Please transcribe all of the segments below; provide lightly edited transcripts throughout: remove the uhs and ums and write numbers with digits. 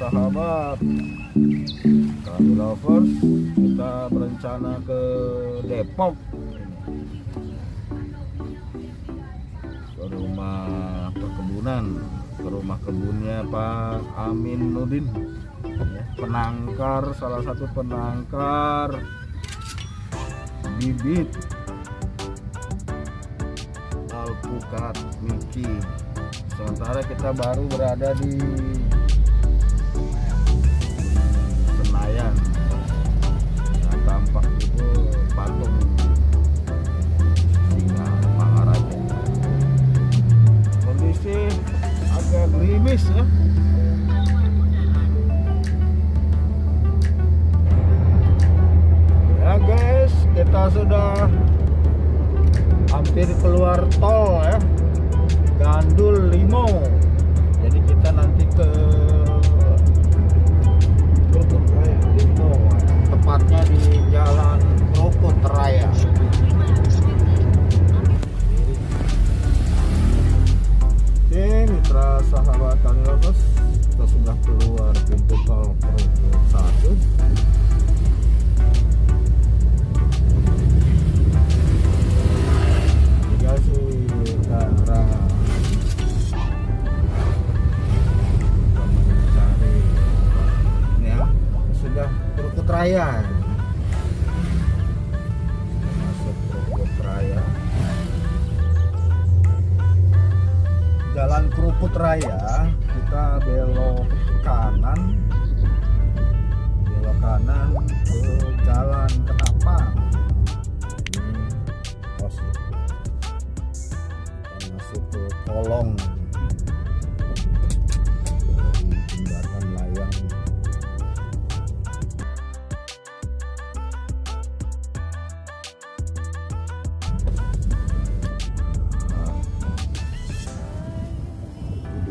sahabat kami lovers, kita berencana ke Depok, ke rumah perkebunan, ke rumah kebunnya Pak Amin Nudin, penangkar, salah satu penangkar bibit alpukat Miki. Sementara kita baru berada di Senayan. Nah, tampak itu patung singa Maharaja. Kondisi agak gerimis ya. Ya guys, kita sudah hampir keluar tol ya, Gandul Limo. Jadi kita nanti ke Krukut Raya Limo, tepatnya di Jalan Krukut Raya. Oke mitra sahabat kami lovers, kita sudah keluar pintu tol Krukut 1. Raya masuk Krukut Raya, Jalan Krukut Raya, kita belok kanan ke Jalan Ketapang. Ini pos, kita masuk ke kolong dari jembatan layang.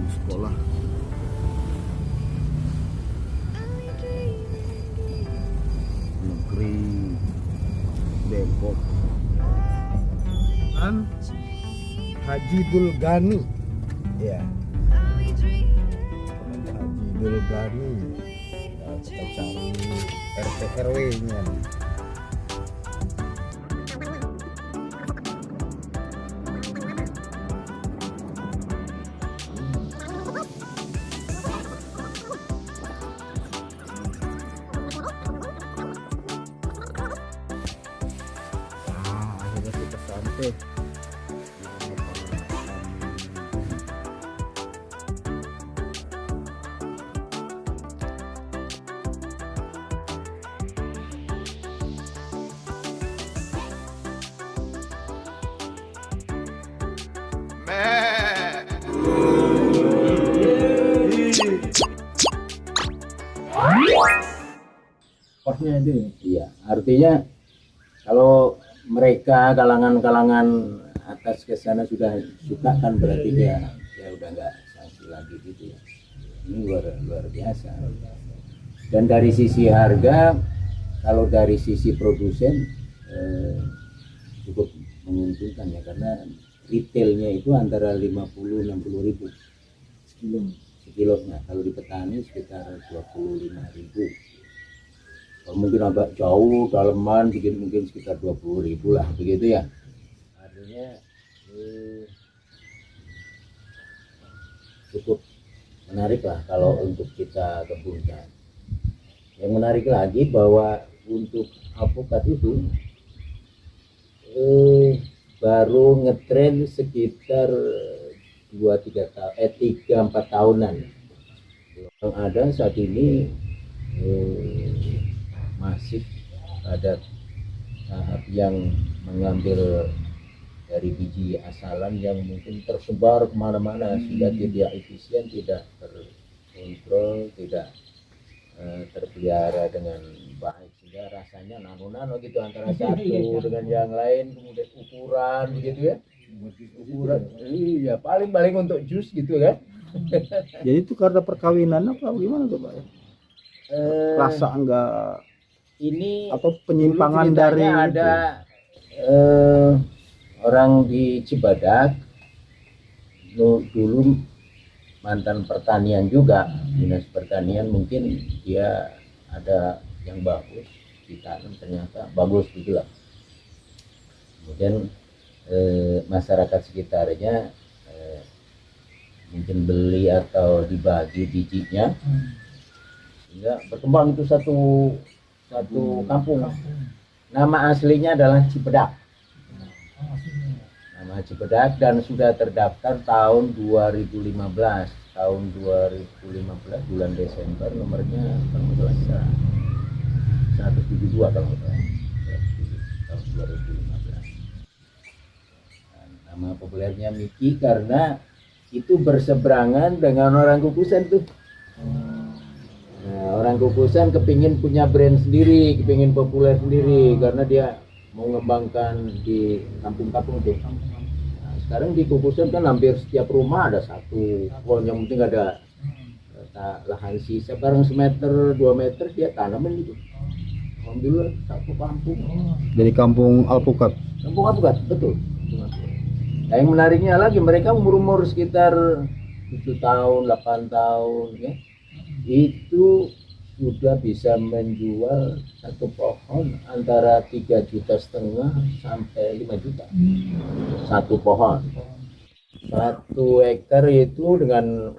Sekolah negeri Depok dan Haji Dulgani ya, Haji Dulgani. Nah, kita cari RT RW nya. Sampai posnya itu. Iya, artinya kalau mereka kalangan-kalangan atas ke sana sudah suka kan berarti dia udah nggak sanksi lagi gitu ya. Ini luar biasa. Dan dari sisi harga, kalau dari sisi produsen cukup menguntungkan ya, karena retailnya itu antara 50-60 ribu sekilonya. Kalau di petani sekitar 25 ribu. Mungkin agak jauh daleman mungkin sekitar 20 ribu lah begitu ya. Artinya cukup menarik lah kalau untuk kita kebunkan. Yang menarik lagi bahwa untuk alpukat itu baru ngetren sekitar 3-4 tahunan. Yang ada saat ini masih ada tahap yang mengambil dari biji asalan yang mungkin tersebar kemana-mana sehingga tidak efisien, tidak terkontrol, tidak terpelihara dengan baik, sehingga rasanya nano-nano gitu antara satu dengan yang lain, kemudian ukuran begitu ya, ukuran iya paling untuk jus gitu kan. Jadi itu karena perkawinan apa gimana tuh Pak? Rasa enggak ini atau penyimpangan dari ada orang di Cibadak dulu mantan pertanian juga, dinas pertanian, mungkin dia ada yang bagus ditanam ternyata bagus gitu lah. Kemudian masyarakat sekitarnya mungkin beli atau dibagi bijinya sehingga berkembang itu satu kampung. Nama aslinya adalah Cipedak. Nama Cipedak, dan sudah terdaftar tahun 2015. Tahun 2015 bulan Desember, nomornya kalau nggak salah 172 kalau nggak salah. Tahun 2015. Dan nama populernya Miki karena itu berseberangan dengan orang Kukusan tuh. Nah, orang Kukusan kepingin punya brand sendiri, kepingin populer sendiri karena dia mau mengembangkan di kampung-kampung itu. Nah, sekarang di Kukusan kan hampir setiap rumah ada satu pohon, yang penting ada lahan sisa, barang semeter 2 meter dia tanamin gitu. Alhamdulillah satu kampung. Jadi kampung alpukat. Kampung alpukat, betul. Nah, yang menariknya lagi, mereka umur sekitar 7 tahun, 8 tahun ya. Itu sudah bisa menjual satu pohon antara 3,5 juta sampai 5 juta. Satu pohon. 1 hektar itu dengan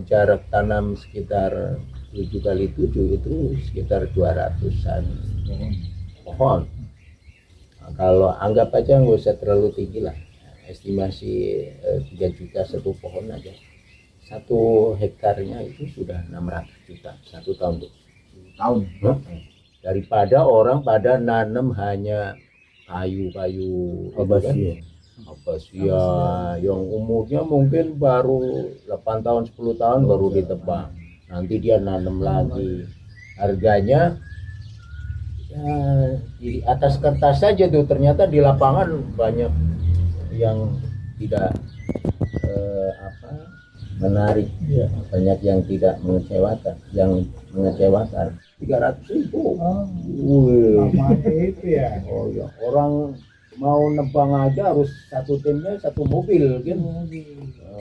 jarak tanam sekitar 7 kali 7 itu sekitar 200-an pohon. Nah, kalau anggap aja nggak usah terlalu tinggi lah, estimasi 3 juta satu pohon aja. 1 hektarnya itu sudah 600 juta satu tahun tuh. Daripada orang pada nanam hanya kayu-kayu akasia yang umurnya mungkin baru 8 tahun 10 tahun baru ditebang, nanti dia nanam lagi, harganya ya, di atas kertas saja tuh, ternyata di lapangan banyak yang tidak menarik ya. Banyak yang tidak mengecewakan, 300.000. Itu ya. Oh ya, orang mau nebang aja harus satu timnya satu mobil kan,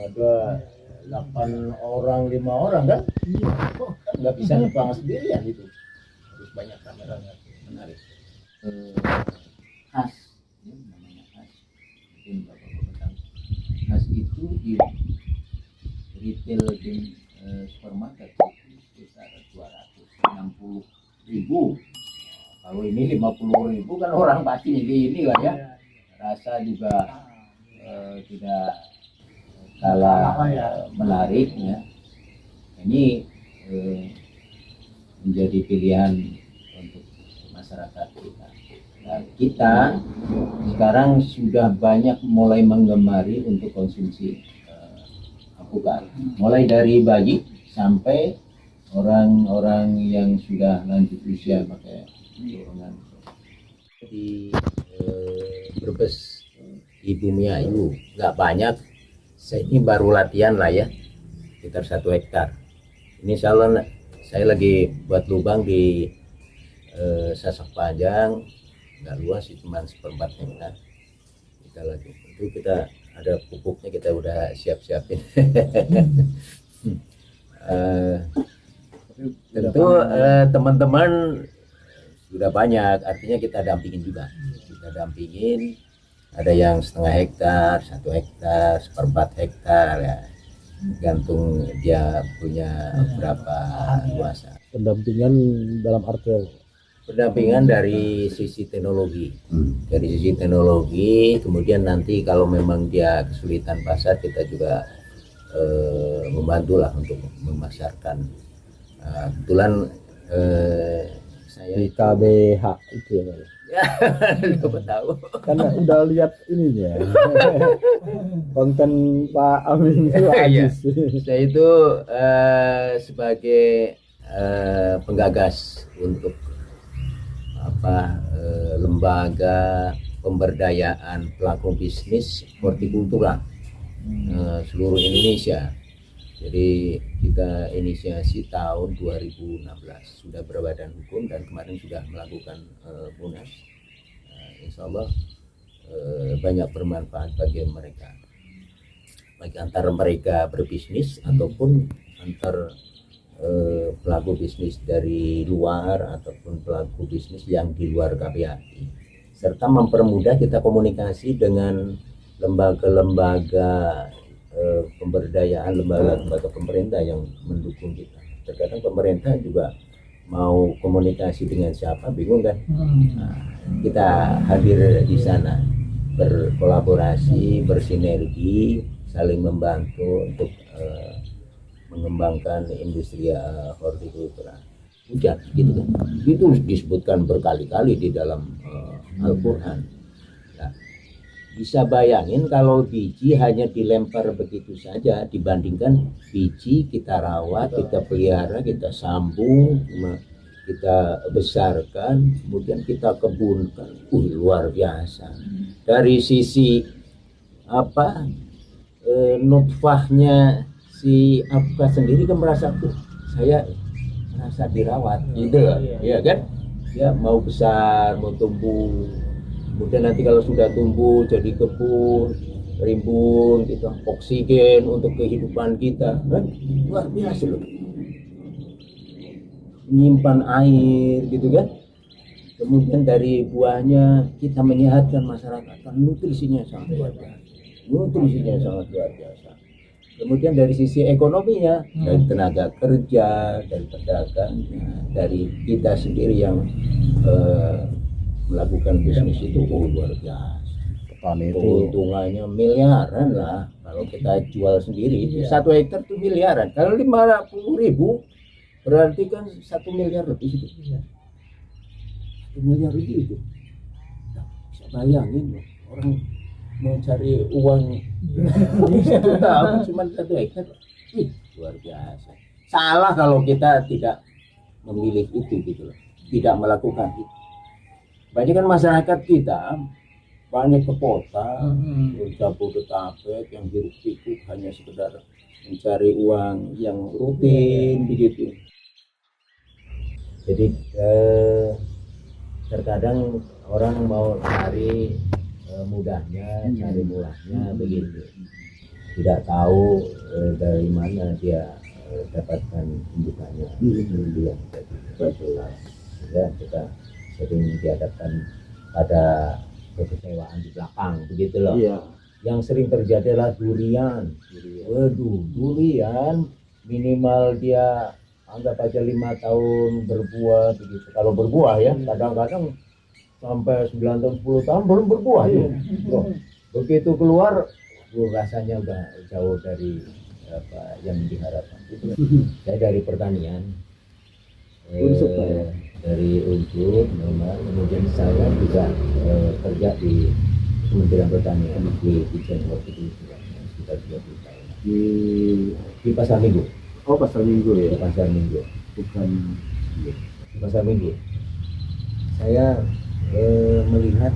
ada 8 orang 5 orang kan, nggak bisa nebang sendirian, itu harus banyak kamera menarik. Khas ya, namanya khas, mungkin bapak-bapak tahu. Khas itu di retail di supermarket itu sekitar 260.000. Kalau ini 50.000 kan orang pasti ini lah ya. Rasa juga tidak kalah menarik ya. Ini menjadi pilihan untuk masyarakat kita. Nah, kita sekarang sudah banyak mulai menggemari untuk konsumsi alpukat, mulai dari bayi sampai orang-orang yang sudah lanjut usia pakai dorongan. Di Brebes Ibu Miayu nggak banyak, ini baru latihan lah ya, sekitar 1 hektar. Ini saya lagi buat lubang di Sasak Panjang, nggak luas sih, cuma 1/4 hektar. Kita lagi itu, kita ada pupuknya, kita udah siap-siapin. Tentu teman-teman sudah banyak, artinya kita dampingin juga. Kita dampingin, ada yang 1/2 hektar, 1 hektar, 1/4 hektar ya, gantung dia punya berapa luasan. Pendampingan dalam arti Pendampingan dari sisi teknologi, kemudian nanti kalau memang dia kesulitan pasar, kita juga membantu lah untuk memasarkan. Kebetulan saya di KBH itu ya. Coba tahu. Karena udah lihat ininya. Konten Pak Amin itu Iya. habis. Saya itu sebagai penggagas untuk lembaga pemberdayaan pelaku bisnis hortikultura seluruh Indonesia. Jadi kita inisiasi tahun 2016 sudah berbadan hukum, dan kemarin sudah melakukan munas. Insya Allah banyak bermanfaat bagi mereka. baik antara mereka berbisnis ataupun antar pelaku bisnis dari luar ataupun pelaku bisnis yang di luar KPAI, serta mempermudah kita komunikasi dengan lembaga-lembaga pemberdayaan, lembaga-lembaga pemerintah yang mendukung kita. Terkadang pemerintah juga mau komunikasi dengan siapa bingung kan. Nah, kita hadir di sana, berkolaborasi, bersinergi, saling membantu untuk mengembangkan industri hortikultura. Hujan gitu kan. Itu disebutkan berkali-kali di dalam Al-Qur'an. Nah, bisa bayangin kalau biji hanya dilempar begitu saja dibandingkan biji kita rawat, kita pelihara, kita sambung, kita besarkan, kemudian kita kebunkan. Luar biasa. Dari sisi nutfahnya si Afka sendiri kan merasa saya merasa dirawat gitu ya kan, ya mau besar, mau tumbuh, kemudian nanti kalau sudah tumbuh jadi kebun, rimbun gitu, oksigen untuk kehidupan kita kan, luar biasa loh, menyimpan air gitu kan. Kemudian dari buahnya kita menyehatkan masyarakat, kan nutrisinya sangat luar biasa. Kemudian dari sisi ekonominya, dari tenaga kerja, dari pedagang, dari kita sendiri yang melakukan bisnis itu luar biasa. Keuntungannya miliaran lah kalau kita jual sendiri. 1 hektar itu miliaran. Kalau 50.000 berarti kan 1 miliar lebih itu. 1 miliar lebih itu. Nah, bisa bayangin loh, orang mau cari uang 1 tahun cuma 1 hektar. Luar biasa. Salah kalau kita tidak memilih itu gitu loh, tidak melakukan itu. Banyak kan masyarakat kita banyak ke kota, Jabodetabek yang hiruk pikuk hanya sekedar mencari uang yang rutin begitu. Jadi terkadang orang mau cari mudahnya, cari murahnya begitu, tidak tahu dari mana dia dapatkan tuntutannya. Itu yang jadi ya, kita sering dihadapkan pada kekecewaan di belakang begitu loh. Yang sering terjadi adalah durian. Waduh, durian minimal dia anggap aja 5 tahun berbuah begitu. Kalau berbuah ya, kadang-kadang sampai 9 tahun 10 tahun belum berbuah ya. Begitu keluar rasanya udah jauh dari apa yang diharapkan gitu. Saya dari pertanian, dari unsur memang, kemudian saya juga kerja di Kementerian Pertanian di Dijen Hortikultura sekitar 20 tahun di Pasar Minggu. Oh, Pasar Minggu ya? Di Pasar Minggu, Bukan di Pasar Minggu. Saya melihat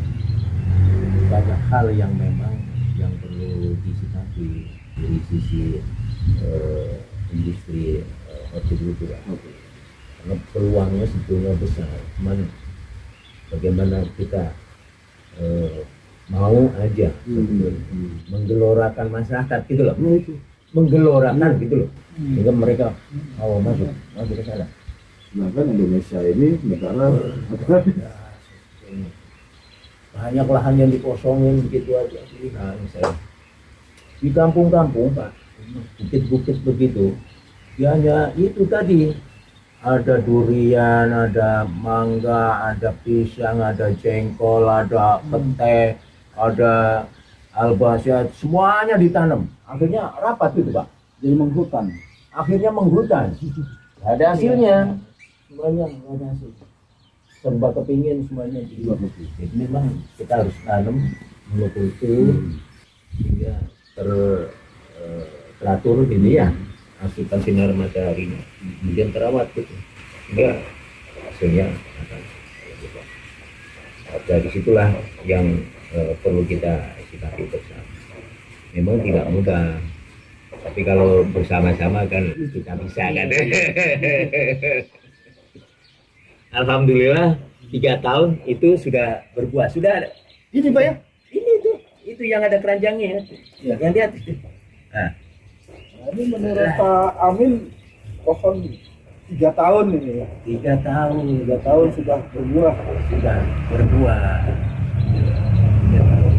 banyak hal yang memang yang perlu disikapi dari sisi industri hortikultura. Karena peluangnya sebetulnya besar, cuman bagaimana kita mau aja menggelorakan masyarakat gitu loh, menggelorakan gitu loh, sehingga mereka mau masuk ke sana. Nah kan Indonesia ini negara banyak lahan yang dikosongin begitu aja. Nah, misalnya di kampung-kampung Pak, bukit-bukit begitu, ya hanya itu tadi, ada durian, ada mangga, ada pisang, ada jengkol, ada pete, ada albasia, semuanya ditanam. Akhirnya rapat itu Pak, jadi menghutan. akhirnya menghutan. Ada hasilnya, semuanya ada hasil. Serba kepingin semuanya juga. Jadi memang kita harus tanam monokultur sehingga teratur gitu ya, asupan sinar mataharinya, kemudian terawat gitu, sehingga hasilnya akan lebih. Dari situlah yang perlu kita sikapi bersama. Memang tidak mudah, tapi kalau bersama-sama kan kita bisa kan. Alhamdulillah 3 tahun itu sudah berbuah, sudah ada. Ini Pak ya, ini itu yang ada keranjangnya ya, yang lihat Nah, Nah, ini menurut Pak Amin pohon 3 tahun ini ya. 3 tahun 3 tahun sudah berbuah. sudah berbuah. 3 tahun.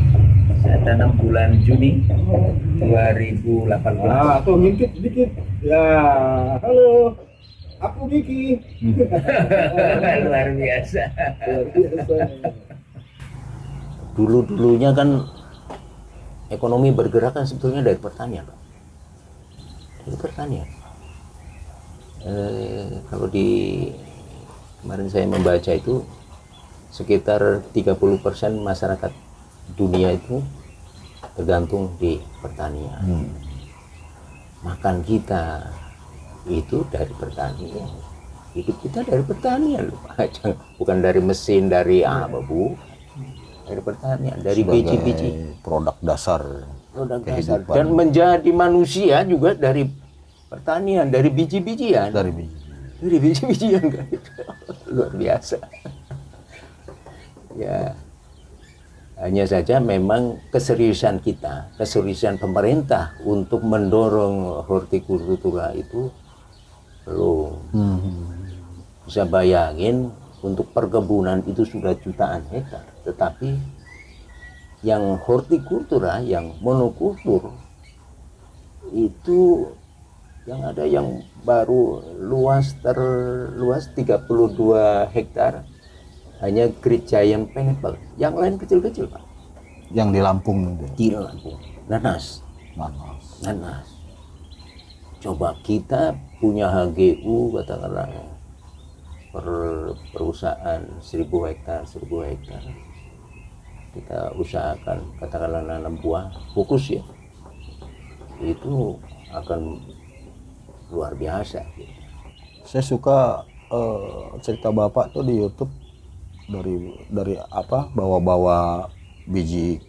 Saya tanam bulan Juni 2018. Nah, tuh ngintip sedikit. Ya, halo. Aku Diki. Luar biasa. Luar biasa. Dulu-dulunya kan ekonomi bergerak kan sebetulnya dari pertanian, Pak. Dari pertanian. Kalau di kemarin saya membaca itu sekitar 30% masyarakat dunia itu tergantung di pertanian. Makan kita itu dari pertanian, hidup kita dari pertanian, bukan dari mesin, dari apa, Bu, dari pertanian, dari biji-biji, produk dasar produk dasar. kehidupan. Dan menjadi manusia juga dari pertanian, dari biji-bijian, Dari biji. dari biji-bijian kan. Luar biasa. Ya, hanya saja memang keseriusan kita, keseriusan pemerintah untuk mendorong hortikultura itu belum. Bisa bayangin untuk perkebunan itu sudah jutaan hektar, tetapi yang hortikultura, yang monokultur itu yang ada yang baru terluas 32 hektar hanya Great Giant Pineapple, yang lain kecil-kecil, Pak. Yang di Lampung itu. Di Lampung, nanas. Coba kita punya HGU katakanlah perusahaan 1000 hektar, kita usahakan katakanlah nanam buah, fokus ya, itu akan luar biasa. Saya suka cerita Bapak tuh di YouTube dari apa bawa-bawa biji,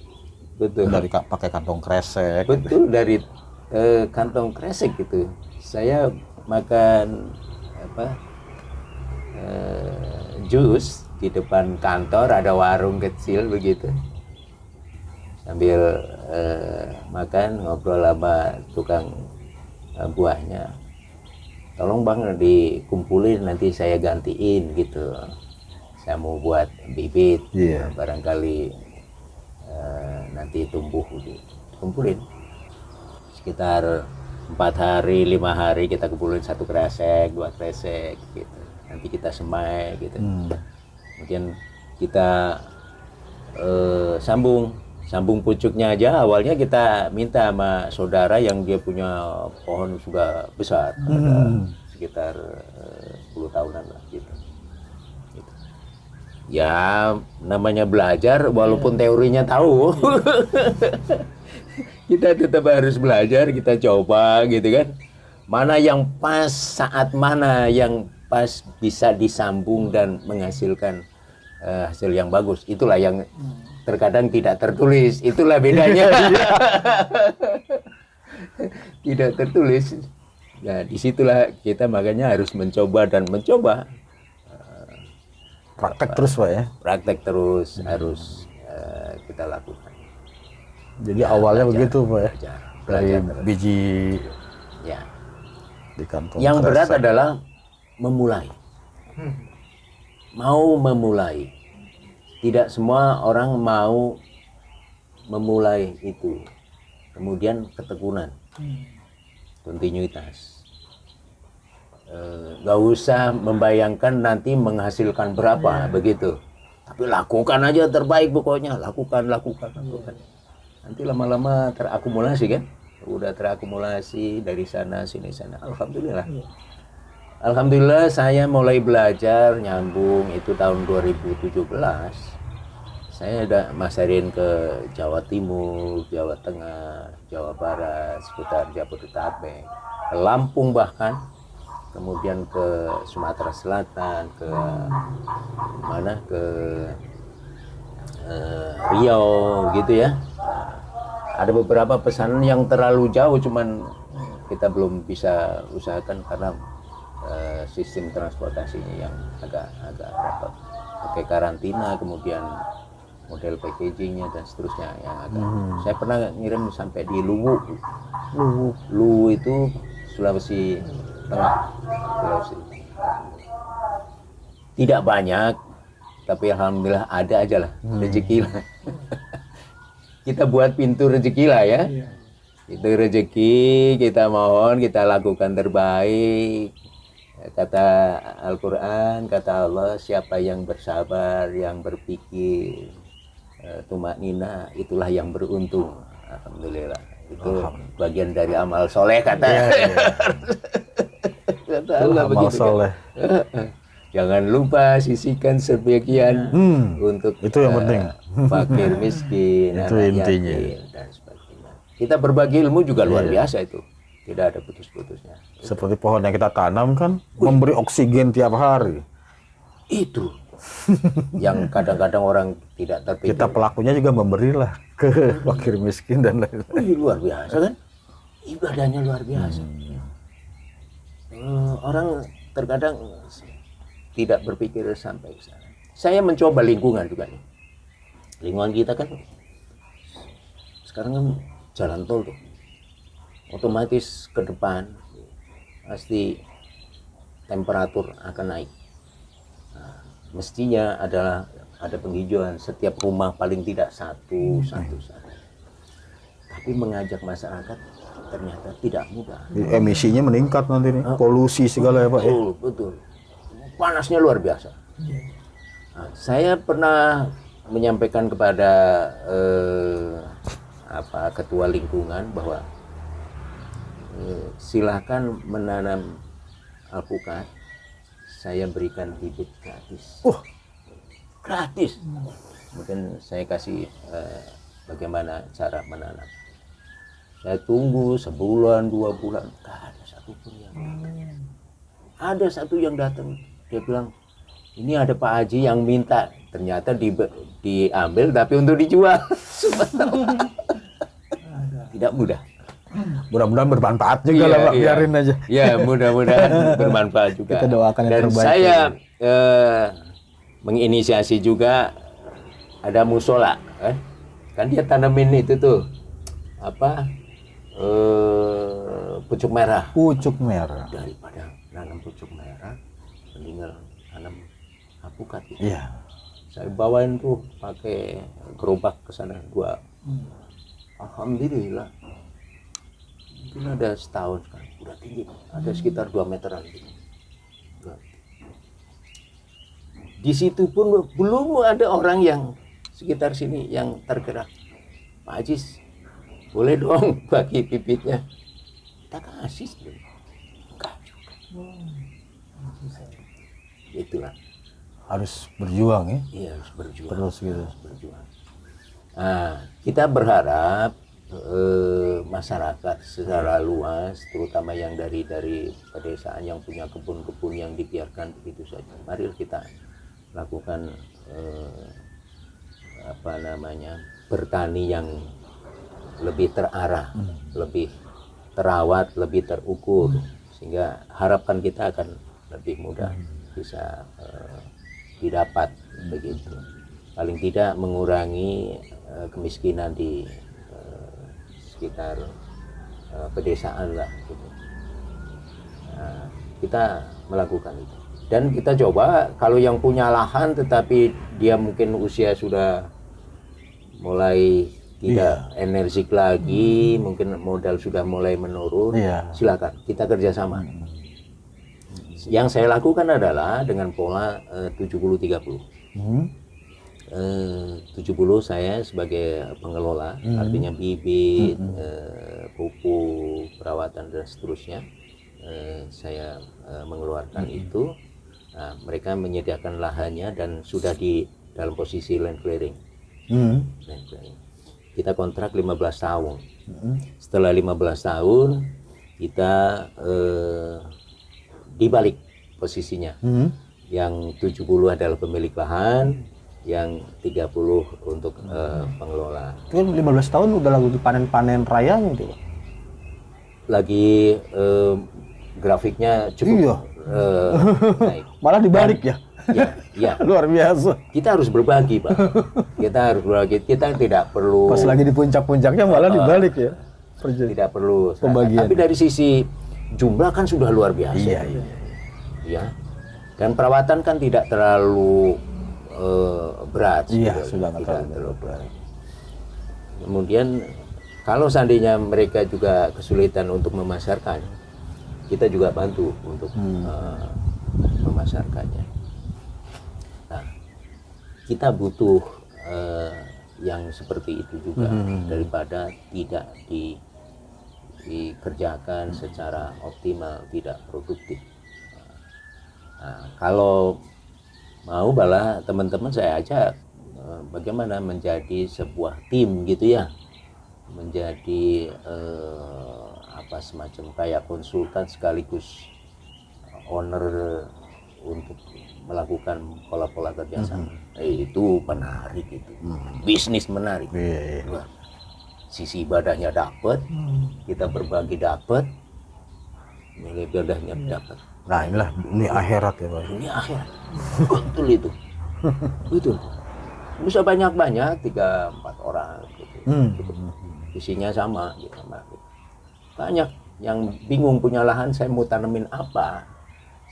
Betul. dari pakai kantong kresek. Betul, dari kantong kresek gitu. Saya makan apa jus di depan kantor, ada warung kecil begitu, sambil makan ngobrol sama tukang buahnya, tolong bang dikumpulin nanti saya gantiin gitu, saya mau buat bibit. Iya. Barangkali nanti tumbuh kumpulin sekitar 4 hari 5 hari, kita kumpulin 1 kresek 2 kresek gitu, nanti kita semai gitu. Kemudian kita sambung pucuknya aja. Awalnya kita minta sama saudara yang dia punya pohon sudah besar, ada sekitar 10 tahunan lah gitu. Ya namanya belajar, walaupun teorinya tahu, kita tetap harus belajar, kita coba gitu kan. Mana yang pas, saat mana yang pas bisa disambung dan menghasilkan hasil yang bagus. Itulah yang terkadang tidak tertulis, itulah bedanya. Tidak tertulis. Ya disitulah kita makanya harus mencoba dan mencoba. Praktek terus Pak ya. Praktek terus harus kita lakukan. Jadi awalnya belajar, begitu Pak ya. Dari belajar. biji Ya. di kantong Yang berat kresek. adalah memulai. Mau memulai. Tidak semua orang mau memulai itu. Kemudian ketekunan. Kontinuitas. Gak usah membayangkan nanti menghasilkan berapa begitu, tapi lakukan aja terbaik pokoknya, lakukan. Nanti lama-lama terakumulasi kan, udah terakumulasi dari sana sini sana. Alhamdulillah saya mulai belajar nyambung itu tahun 2017. Saya udah masarin ke Jawa Timur, Jawa Tengah, Jawa Barat, sekitar Jabodetabek, ke Lampung bahkan, kemudian ke Sumatera Selatan, ke mana, ke Riau gitu ya. Ada beberapa pesanan yang terlalu jauh, cuman kita belum bisa usahakan karena sistem transportasinya yang agak repot. Pakai karantina, kemudian model packagingnya dan seterusnya yang agak. Saya pernah ngirim sampai di Luwu. Luwu itu Sulawesi Tengah. Sulawesi. Tidak banyak, tapi alhamdulillah ada aja lah rezeki lah. Kita buat pintu rezeki lah ya. Itu rezeki, kita mohon, kita lakukan terbaik. Kata Al-Quran, kata Allah, siapa yang bersabar, yang berpikir, tumaknina, itulah yang beruntung. Alhamdulillah. Itu bagian dari amal soleh kata. Kata Allah Amal begitu. soleh. Jangan lupa sisihkan sebagian untuk itu yang penting. fakir miskin, Itu anak intinya. yatim, dan sebagainya. Kita berbagi ilmu juga luar biasa itu. Tidak ada putus-putusnya. Seperti pohon yang kita tanam kan memberi oksigen tiap hari. Itu yang kadang-kadang orang tidak terpikir. Kita pelakunya juga memberilah ke fakir miskin dan lain-lain. Wih, luar biasa kan? Ibadahnya luar biasa. Orang terkadang tidak berpikir sampai ke sana. Saya mencoba lingkungan juga nih. Lingkungan kita kan sekarang kan jalan tol tuh. Otomatis ke depan pasti temperatur akan naik. Nah, mestinya adalah ada penghijauan setiap rumah paling tidak satu. Tapi mengajak masyarakat ternyata tidak mudah. Emisinya meningkat nanti nih, polusi segala ya Pak ya. Betul. Panasnya luar biasa. Nah, saya pernah menyampaikan kepada ketua lingkungan bahwa silakan menanam alpukat, saya berikan bibit gratis. Gratis. Mungkin saya kasih bagaimana cara menanam. Saya tunggu sebulan, 2 bulan, nggak ada satupun yang datang. Ada satu yang datang, dia bilang, ini ada Pak Haji yang minta, ternyata diambil tapi untuk dijual. Tidak mudah. Mudah-mudahan bermanfaat juga lah Pak, biarin aja. Ya, mudah-mudahan bermanfaat juga. Kita doakan yang dan terbaik. saya menginisiasi juga ada musola, kan dia tanamin itu tuh pucuk merah. Pucuk merah. Daripada nanam pucuk merah, mendingan tanam alpukat. Iya. Saya bawain tuh pakai gerobak ke sana 2. Alhamdulillah. Mungkin ada setahun kan, udah tinggi, ada sekitar 2 meteran gitu. Di situ pun belum ada orang yang sekitar sini yang tergerak. Pak Haji, boleh dong bagi bibitnya. Kita kasih sebelum. Enggak juga. Itulah. Harus berjuang ya. Iya, harus berjuang. Terus gitu. Harus berjuang. Nah, kita berharap masyarakat secara luas, terutama yang dari pedesaan yang punya kebun-kebun yang dibiarkan begitu saja. Mari kita lakukan bertani yang lebih terarah, lebih terawat, lebih terukur, sehingga harapan kita akan lebih mudah bisa didapat begitu. Paling tidak mengurangi kemiskinan di sekitar pedesaan lah gitu. Nah, kita melakukan itu dan kita coba kalau yang punya lahan tetapi dia mungkin usia sudah mulai tidak energik lagi, mungkin modal sudah mulai menurun, silakan kita kerjasama. Yang saya lakukan adalah dengan pola 70-30. 70 saya sebagai pengelola, artinya bibit, pupuk, perawatan dan seterusnya, saya mengeluarkan itu. Nah, mereka menyediakan lahannya dan sudah di dalam posisi land clearing. Land clearing. Kita kontrak 15 tahun. Setelah 15 tahun kita dibalik posisinya. Yang 70 adalah pemilik lahan, yang 30 untuk pengelola. Itu kan 15 tahun udah lagi panen-panen rayanya itu. Lagi grafiknya cukup naik. Malah dibalik ya. Ya. Luar biasa. Kita harus berbagi, Pak. Kita harus berbagi. Kita tidak perlu Pas lagi di puncak-puncaknya malah dibalik ya. tidak perlu. Pembagian. Tapi dari sisi jumlah kan sudah luar biasa. Iya. Ya. Dan perawatan kan tidak terlalu berat. Iya, gitu. sudah nggak Tidak terlalu berat. Kemudian kalau seandainya mereka juga kesulitan untuk memasarkan, kita juga bantu untuk memasarkannya. Nah, kita butuh yang seperti itu juga daripada tidak dikerjakan secara optimal, tidak produktif. Nah, kalau mau bala teman-teman saya ajak bagaimana menjadi sebuah tim gitu ya, menjadi apa semacam kayak konsultan sekaligus owner untuk melakukan pola-pola kerjasama. Itu menarik itu, bisnis menarik. Iya. Wah, sisi ibadahnya dapat, kita berbagi dapat, nilai ibadahnya dapat. Nah inilah dunia akhirat ya Pak. Dunia akhirat, betul itu, betul. Bisa banyak-banyak 3-4 orang gitu. Isinya sama gitu. Banyak yang bingung punya lahan, saya mau tanemin apa,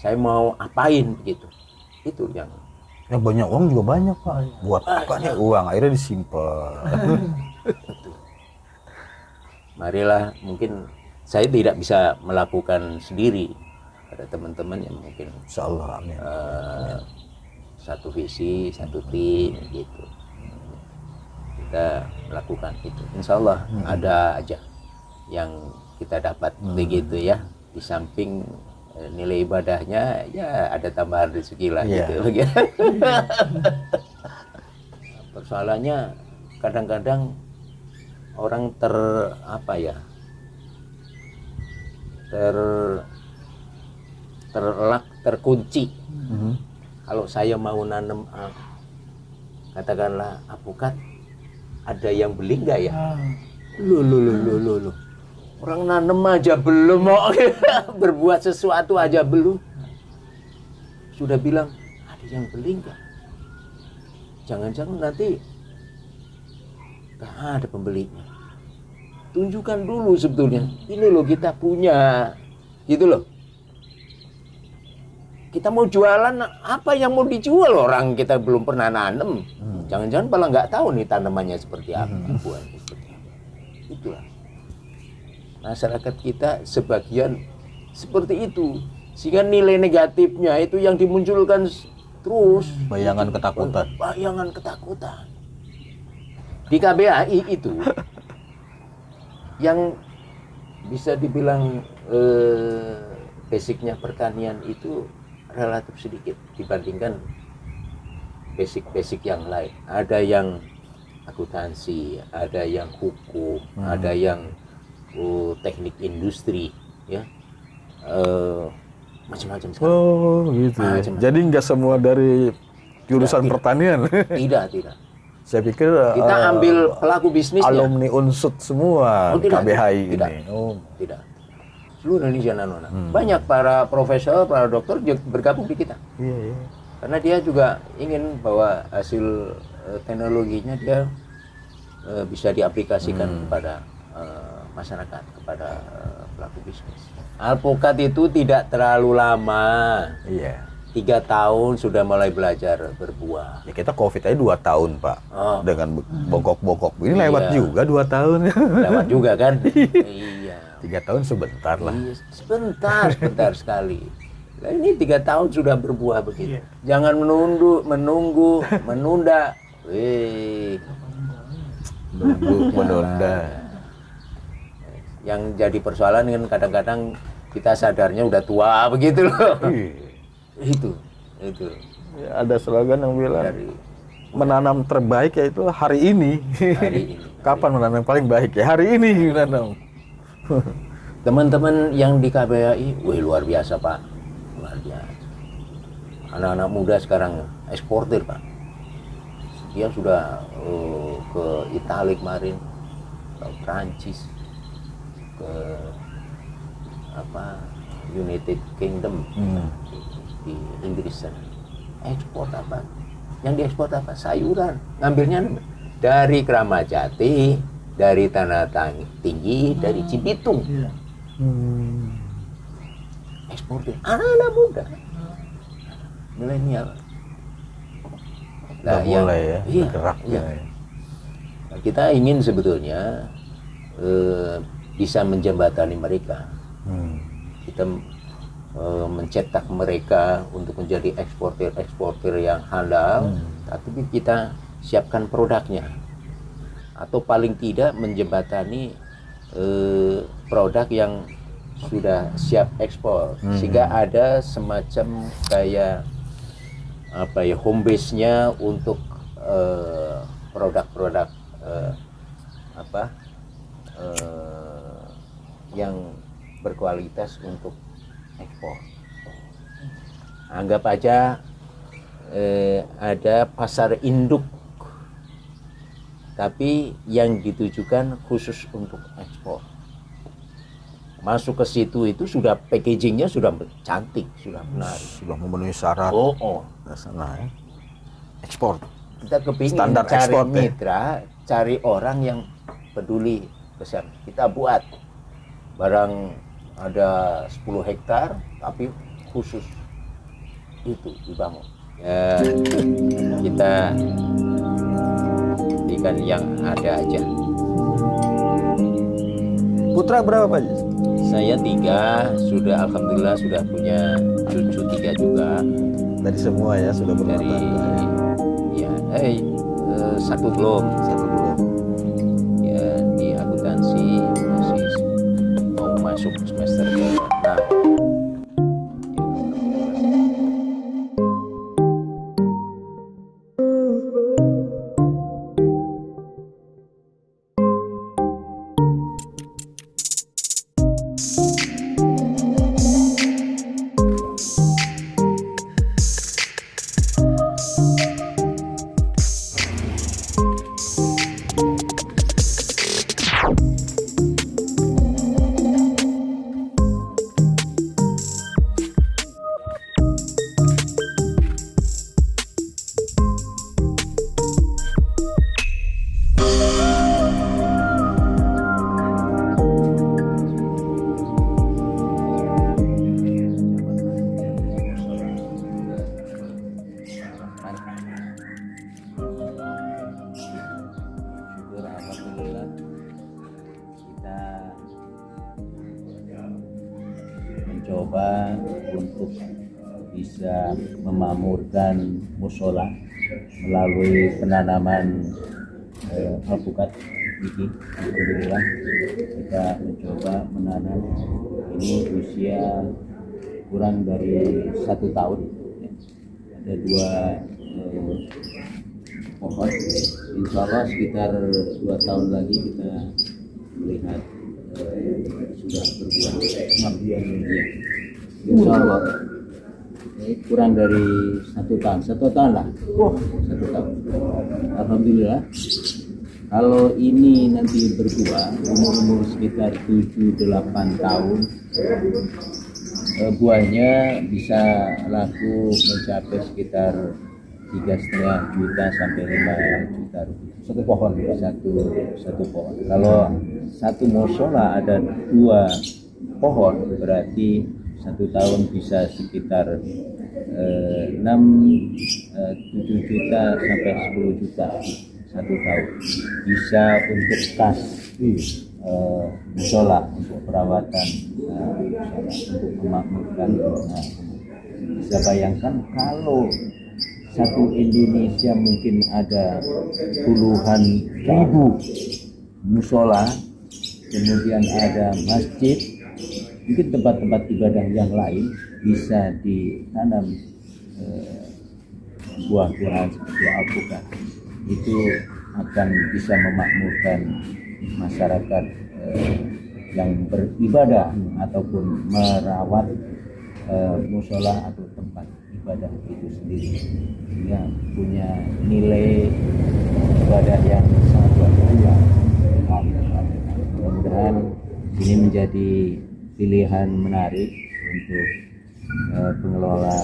saya mau apain gitu. Itu yang banyak uang juga banyak Pak. Buat apa nih uang, akhirnya disimpan. Marilah, mungkin saya tidak bisa melakukan sendiri. Ada teman-teman yang mungkin Insyaallah amin. Satu visi, satu tim gitu. Kita melakukan itu. Insya Allah ada aja yang kita dapat begitu ya. Di samping nilai ibadahnya ya ada tambahan rezeki lah gitu. Persoalannya kadang-kadang orang terkunci. Kalau saya mau nanam katakanlah apukat, ada yang beli nggak ya? Loh. Orang nanam aja belum mau berbuat sesuatu aja belum. Sudah bilang ada yang beli nggak? Jangan-jangan nanti nggak ada pembelinya. Tunjukkan dulu sebetulnya. Ini loh kita punya, gitu loh. Kita mau jualan apa yang mau dijual, orang kita belum pernah nanam. Jangan-jangan malah nggak tahu nih tanamannya seperti apa, buahnya seperti apa. Itulah. Masyarakat kita sebagian seperti itu. Sehingga nilai negatifnya itu yang dimunculkan terus. Bayangan ketakutan. Bayangan ketakutan. Di KBAI itu yang bisa dibilang basicnya pertanian itu relatif sedikit dibandingkan basic yang lain. Ada yang akuntansi, ada yang hukum, ada yang teknik industri, ya, macam-macam sekali. Oh gitu. Macam-macam. Jadi nggak semua dari jurusan pertanian. Tidak. Saya pikir Kita ambil pelaku bisnisnya. alumni Unsud semua KBHI tidak. ini. Oh. Tidak. Seluruh Indonesia anak-anak. Banyak para profesor, para dokter bergabung di kita. Iya. Karena dia juga ingin bahwa hasil teknologinya dia bisa diaplikasikan kepada masyarakat, kepada pelaku bisnis. Alpukat itu tidak terlalu lama. Iya. 3 tahun sudah mulai belajar berbuah. Ya kita COVID aja 2 tahun Pak. Oh. Dengan bongkok-bongkok. Ini lewat juga 2 tahun. Lewat juga kan? Iya. 3 tahun sebentar lah. Iya, sebentar sekali. Nah, ini 3 tahun sudah berbuah begitu. Jangan menunda. Menunda. Yang jadi persoalan kan kadang-kadang kita sadarnya udah tua begitu loh. Itu. Ya, ada slogan yang bilang Dari menanam terbaik yaitu hari ini. Kapan menanam paling baik ya? Hari ini menanam. Teman-teman yang di KBAI, wih luar biasa Pak, luar biasa. Anak-anak muda sekarang eksportir Pak. Dia sudah ke Italia kemarin, ke Prancis, ke United Kingdom, di Inggris sana. ekspor apa? Yang diekspor apa? Sayuran. Ngambilnya dari Kramat Jati, dari Tanah Tinggi, dari Cibitung. Iya. Eksportir anak-anak muda, milenial. Udah mulai ya, iya, bergerak iya. ya. Nah, kita ingin sebetulnya bisa menjembatani mereka. Kita mencetak mereka untuk menjadi eksportir yang handal, tapi kita siapkan produknya, atau paling tidak menjembatani produk yang sudah siap ekspor, sehingga ada semacam kayak apa ya, home base-nya untuk produk-produk yang berkualitas untuk ekspor. Anggap aja ada pasar induk, tapi yang ditujukan khusus untuk ekspor. Masuk ke situ itu sudah packagingnya sudah cantik, sudah menarik, Sudah memenuhi syarat. oh. Sana ya. Ekspor. Kita kepingin Standar cari ekspor, ya. mitra, cari orang yang peduli besar. Kita buat barang ada 10 hektar, tapi khusus itu dibangun. Ya, kita berikan yang ada aja. Putra berapa Pak Haji? Saya 3, sudah alhamdulillah sudah punya cucu 3 juga. Dari semua ya sudah berumah Dari tangga ya. satu belum. Satu belum. Ya, di akuntansi masih mau masuk semester ke-6. Syukur alhamdulillah kita mencoba untuk bisa memakmurkan musola melalui penanaman alpukat ini. Alhamdulillah kita mencoba menanam, ini usia kurang dari 1 tahun ya. Ada 2 pohon, insya Allah sekitar 2 tahun lagi kita melihat sudah berbuah. Ya. Insya Allah kurang dari 1 tahun, 1 tahun lah. 1 tahun. Alhamdulillah. Kalau ini nanti berbuah umur sekitar 7-8 tahun, buahnya bisa laku mencapai sekitar 3,5 juta sampai 5 juta rupiah. Satu pohon ya? Satu pohon. Kalau satu musola ada 2 pohon, berarti 1 tahun bisa sekitar 7 juta sampai 10 juta 1 tahun. Bisa untuk kas musola, untuk perawatan musola, untuk memakmurkan. Bisa bayangkan kalau satu Indonesia mungkin ada puluhan ribu musola, kemudian ada masjid, mungkin tempat-tempat ibadah yang lain bisa ditanam buah-buahan seperti alpukat. Itu akan bisa memakmurkan masyarakat yang beribadah ataupun merawat musola atau tempat ibadah itu sendiri, ya, punya nilai ibadah yang sangat luar biasa. Mudah-mudahan ini menjadi pilihan menarik untuk pengelola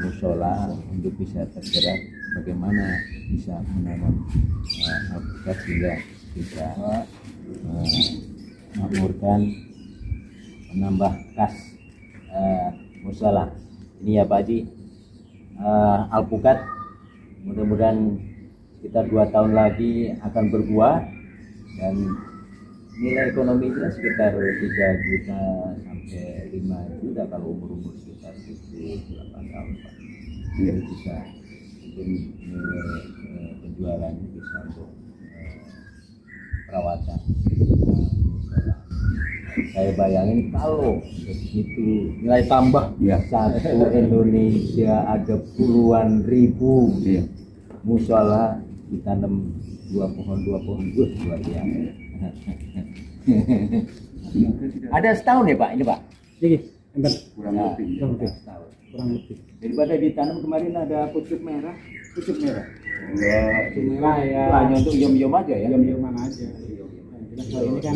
musola untuk bisa tergerak bagaimana bisa menanam alpukat sehingga bisa makmurkan menambah kas musola ini ya Pak Haji. Alpukat mudah-mudahan sekitar 2 tahun lagi akan berbuah dan nilai ekonominya sekitar 3 juta sampai 5 juta kalau umur sekitar 7-8 tahun Pak. Jadi bisa mungkin nilai penjualannya bisa untuk perawatan. Saya bayangin kalau itu nilai tambah satu Indonesia ada puluhan ribu musola ditanam 2 pohon Gus luar biasa. Ada setahun ya Pak ini Pak? Kurang lebih setahun. Daripada ditanam kemarin ada pucuk merah. Pucuk merah ya. Hanya untuk yom-yom aja ya. Yom-yoman aja. Kalau ini kan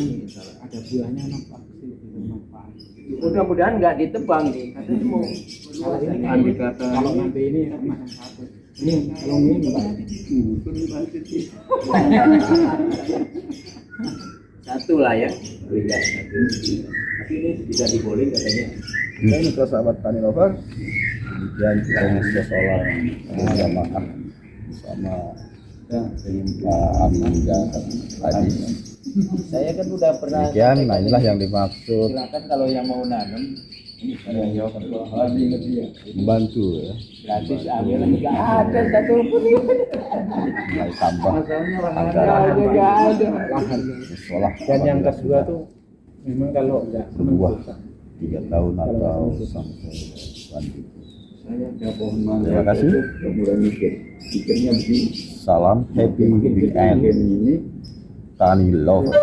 ada buahnya nampak sih bermanfaat. Mudah-mudahan nggak ditebang nih. Katanya mau Kalau ini kan kalau nanti ini makan satu. Ini kalau ini Pak. Satu lah ya. Tidak satu. Tapi ini tidak diboleh katanya. Oke mitra sahabat Tani Lovers, demikian kita musola jamaah bersama Pak Amin dan Haji. Saya kan udah pernah. Demikian, nah inilah yang dimaksud Silakan kalau yang mau nanam ini membantu ya, gratis ambil nggak ada satu pun. nilai tambah Anggaran nggak ada. musola. Dan yang kedua tuh memang kalau nggak berbuah 3 tahun atau sampai lanjut. Saya ada pohon mangga. Terima kasih. Kemudian mikirnya begini. Salam happy weekend Ini Tani Love.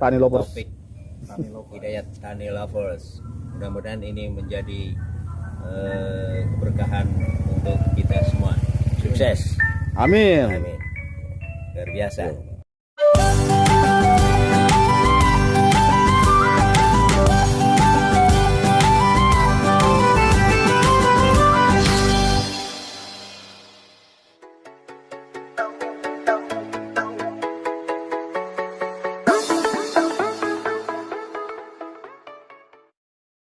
Tani Lovers. Taufik Hidayat Tani Lovers. Mudah-mudahan ini menjadi keberkahan untuk kita semua. Sukses. Amin. Amin. Luar biasa.